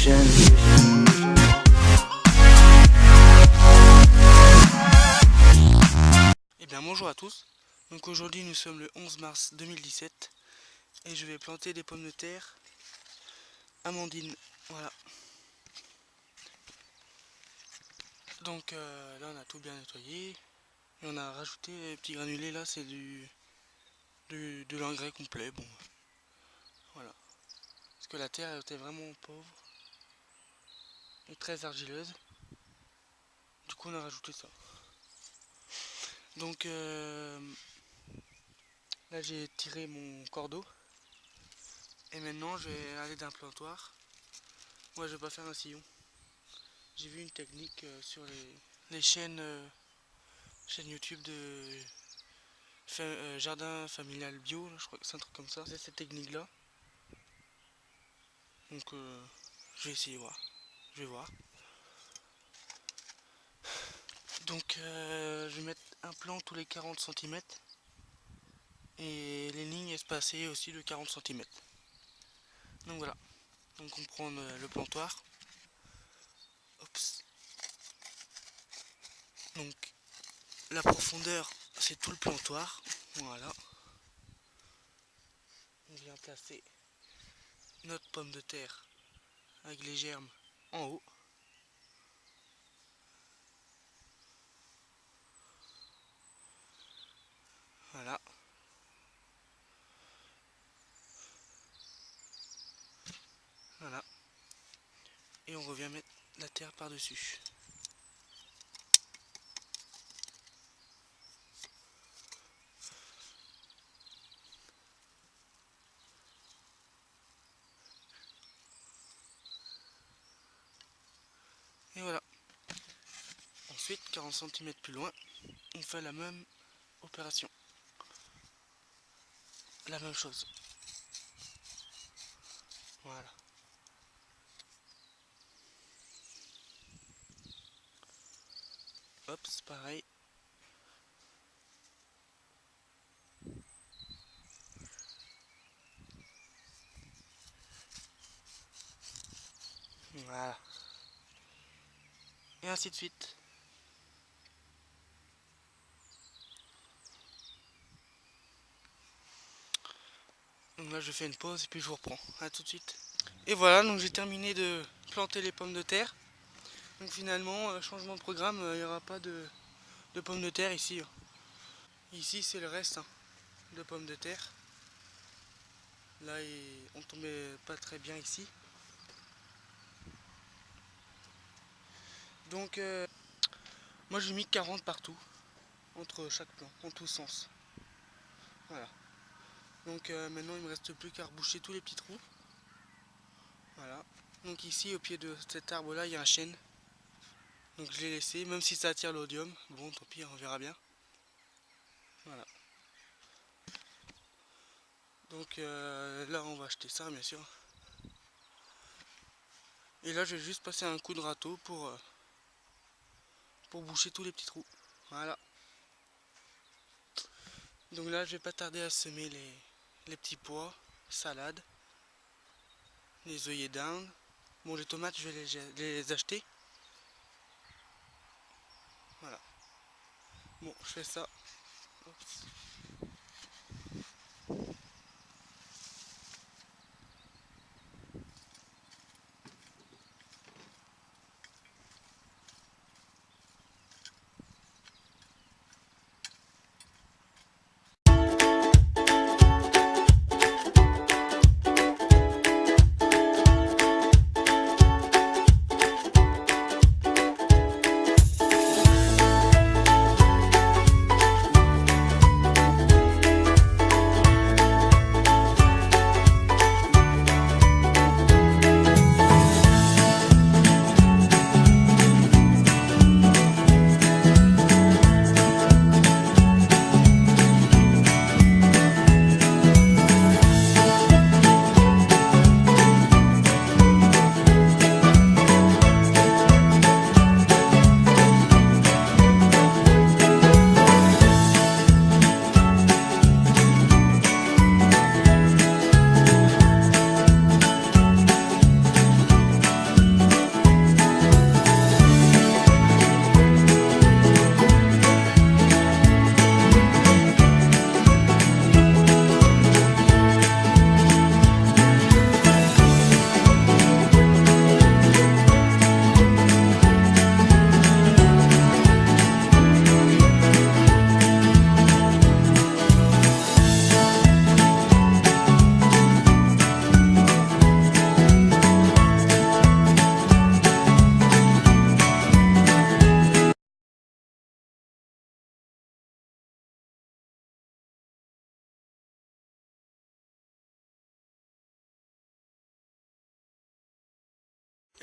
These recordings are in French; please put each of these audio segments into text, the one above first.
Eh bien bonjour à tous, donc aujourd'hui nous sommes le 11 mars 2017 et je vais planter des pommes de terre amandines, voilà. Donc là on a tout bien nettoyé et on a rajouté les petits granulés là, c'est de l'engrais complet, bon voilà. Parce que la terre était vraiment pauvre et très argileuse, du coup on a rajouté ça. Donc là j'ai tiré mon cordeau et maintenant je vais aller d'un plantoir. Moi je vais pas faire un sillon. J'ai vu une technique sur les chaînes YouTube de jardin familial bio, là, je crois que c'est un truc comme ça. C'est cette technique là. Donc je vais essayer voir. Je vais voir. Donc je vais mettre un plan tous les 40 cm. Et les lignes espacées aussi de 40 cm. Donc voilà. Donc on prend le plantoir. Oups. Donc la profondeur c'est tout le plantoir. Voilà. On vient placer notre pomme de terre avec les germes en haut. Voilà. Voilà. Et on revient mettre la terre par-dessus. Et voilà. Ensuite, 40 cm plus loin, on fait la même opération. La même chose. Voilà. Hop, c'est pareil. Voilà. Et ainsi de suite. Donc là je fais une pause et puis je vous reprends. A tout de suite. Et voilà, donc j'ai terminé de planter les pommes de terre. Donc finalement, changement de programme, il n'y aura pas de pommes de terre ici. Ici c'est le reste de pommes de terre. Là on tombait pas très bien ici. Donc moi j'ai mis 40 partout, entre chaque plan, en tous sens. Voilà. Donc maintenant il me reste plus qu'à reboucher tous les petits trous. Voilà. Donc ici au pied de cet arbre là il y a un chêne. Donc je l'ai laissé, même si ça attire l'odium. Bon tant pis, on verra bien. Voilà. Donc là on va acheter ça bien sûr. Et là je vais juste passer un coup de râteau pour boucher tous les petits trous. Voilà. Donc là je vais pas tarder à semer les petits pois, salade, les œillets d'Inde. Bon les tomates je vais les acheter. Voilà. Bon je fais ça. Oups.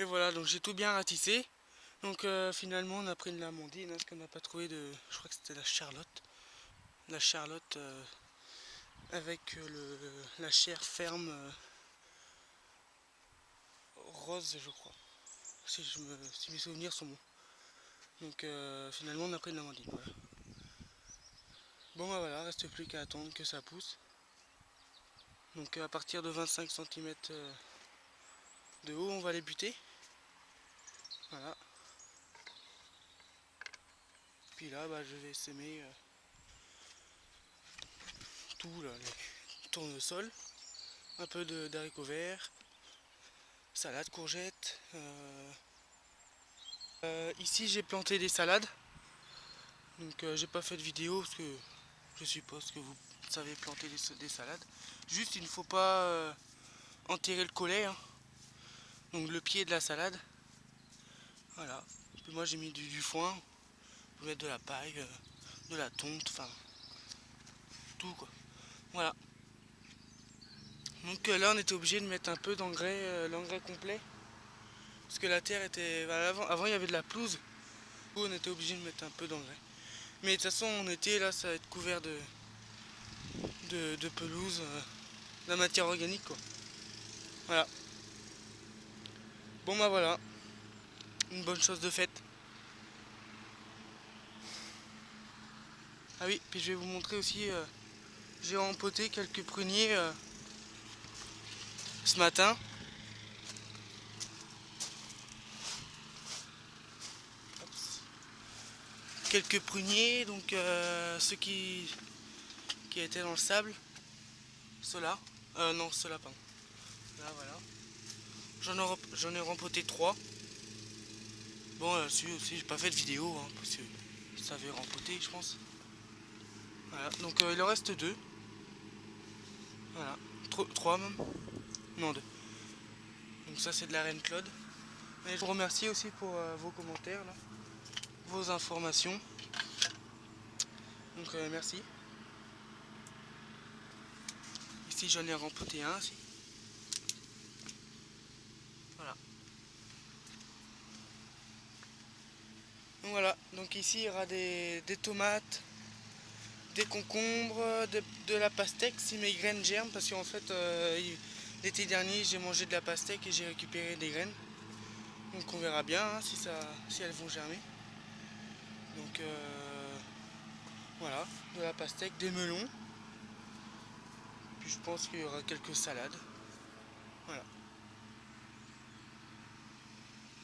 Et voilà, donc j'ai tout bien ratissé. Donc finalement on a pris de l'amandine, hein, parce qu'on n'a pas trouvé de... Je crois que c'était la Charlotte. La Charlotte avec la chair ferme rose, je crois. Si mes souvenirs sont bons. Donc finalement on a pris de l'amandine, voilà. Bon bah voilà, reste plus qu'à attendre que ça pousse. Donc à partir de 25 cm de haut on va les buter. Voilà. Puis là bah, je vais semer tout là, les tournesols, un peu d'haricots verts, salade, courgettes. Ici j'ai planté des salades. Donc j'ai pas fait de vidéo parce que je suppose que vous savez planter des salades. Juste il ne faut pas enterrer le collet, hein. Donc le pied de la salade. Voilà. Puis moi j'ai mis du foin. Vous pouvez mettre de la paille, de la tonte, enfin tout quoi. Voilà. Donc là on était obligé de mettre un peu d'engrais, l'engrais complet. Parce que la terre était... Avant il y avait de la pelouse. Où on était obligé de mettre un peu d'engrais. Mais de toute façon en été là ça va être couvert de pelouse, de la matière organique quoi. Voilà. Bon bah voilà. Une bonne chose de faite. Ah oui, puis je vais vous montrer aussi, j'ai empoté quelques pruniers ce matin. Quelques pruniers, donc ceux qui étaient dans le sable. Ceux-là. Non, ceux-là, pardon. Là, voilà. J'en ai rempoté 3. Bon, celui aussi, j'ai pas fait de vidéo, hein, parce que ça avait rempoté, je pense. Voilà, donc il en reste 2. Voilà. 3 même. Non, 2. Donc ça, c'est de la reine Claude. Et je vous remercie aussi pour vos commentaires, là, vos informations. Donc merci. Ici, j'en ai rempoté un aussi. Voilà. Donc voilà, donc ici il y aura des tomates, des concombres, de la pastèque si mes graines germent, parce qu'en fait l'été dernier j'ai mangé de la pastèque et j'ai récupéré des graines. Donc on verra bien, hein, si elles vont germer. Donc voilà, de la pastèque, des melons. Puis je pense qu'il y aura quelques salades. Voilà.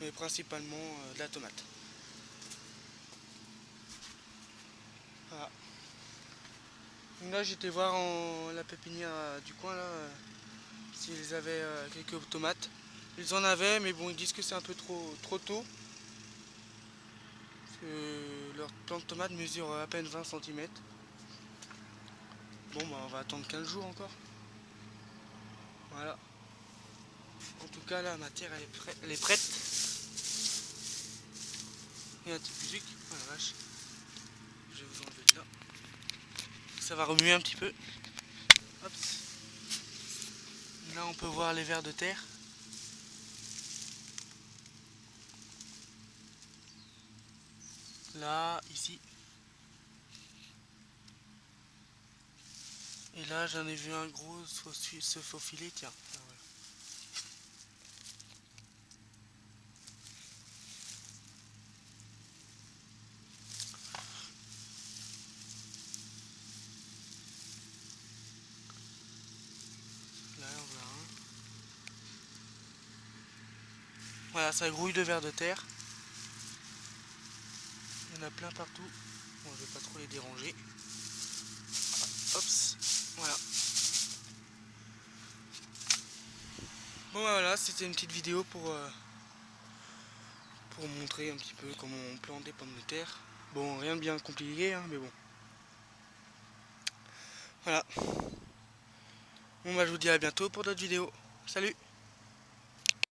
Mais principalement de la tomate. Voilà. Donc là j'étais voir la pépinière du coin là, s'ils avaient quelques tomates. Ils en avaient, mais bon, ils disent que c'est un peu trop tôt. Parce que leur plant de tomates mesure à peine 20 cm. Bon, bah, on va attendre 15 jours encore. Voilà. En tout cas, là, ma terre, elle est prête. Et un petit musique. Oh la vache. Je vais vous enlever de là. Ça va remuer un petit peu. Hop. Là, on peut voir les vers de terre. Là, ici. Et là, j'en ai vu un gros se faufiler, tiens. Ah, voilà. Là, on voit un. Voilà, ça grouille de vers de terre. Il y en a plein partout. Bon, je vais pas trop les déranger. Hop, voilà. Bon bah voilà, c'était une petite vidéo pour montrer un petit peu comment on plante des pommes de terre. Bon, rien de bien compliqué, hein, mais bon. Voilà. Bon bah je vous dis à bientôt pour d'autres vidéos. Salut!